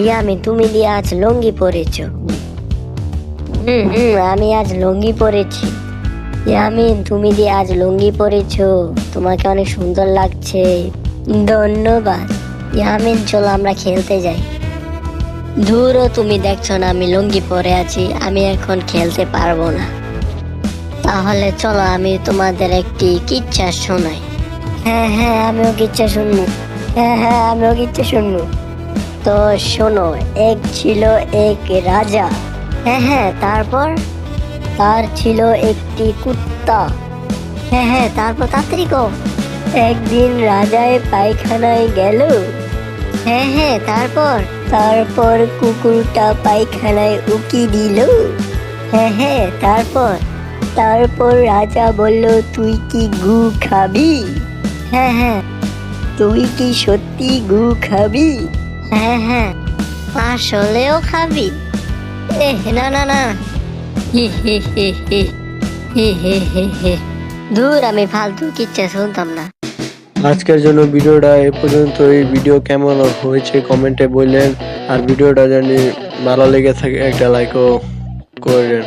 ইয়ামিন, তুমি দিয়ে আজ লুঙ্গি পরেছো? আমি আজ লুঙ্গি পরেছি। ইয়ামিন, তুমি দিয়ে আজ লুঙ্গি পরেছো, তোমাকে অনেক সুন্দর লাগছে। ধন্যবাদ। ইয়ামিন, চলো আমরা খেলতে যাই। ধুরো, তুমি দেখছো না আমি লুঙ্গি পরে আছি, আমি এখন খেলতে পারবো না। তাহলে চলো আমি তোমাদের একটি কিচ্ছা শোনাই। হ্যাঁ, আমিও কিচ্ছা শুনবো। আমিও কিচ্ছা শুনবো। তো শোনো, এক ছিল এক রাজা। তারপর তার ছিল একটি কুত্তা। তারপর তাড়াতাড়ি গো। একদিন রাজায় পায়খানায় গেল। তারপর তারপর কুকুরটা পায়খানায় উকি দিল। তারপর তারপর রাজা বলল, তুই কি গু খাবি? তুই কি সত্যি গু খাবি? আসলেও খাবি? না না না। ধুর, আমি ফালতু কিচ্ছা শুনতাম না। আজকের জন্য ভিডিওটা এ পর্যন্ত। এই ভিডিও কেমন হয়েছে কমেন্টে বললেন, আর ভিডিওটা যদি ভালো লেগে থাকে একটা লাইকও করবেন।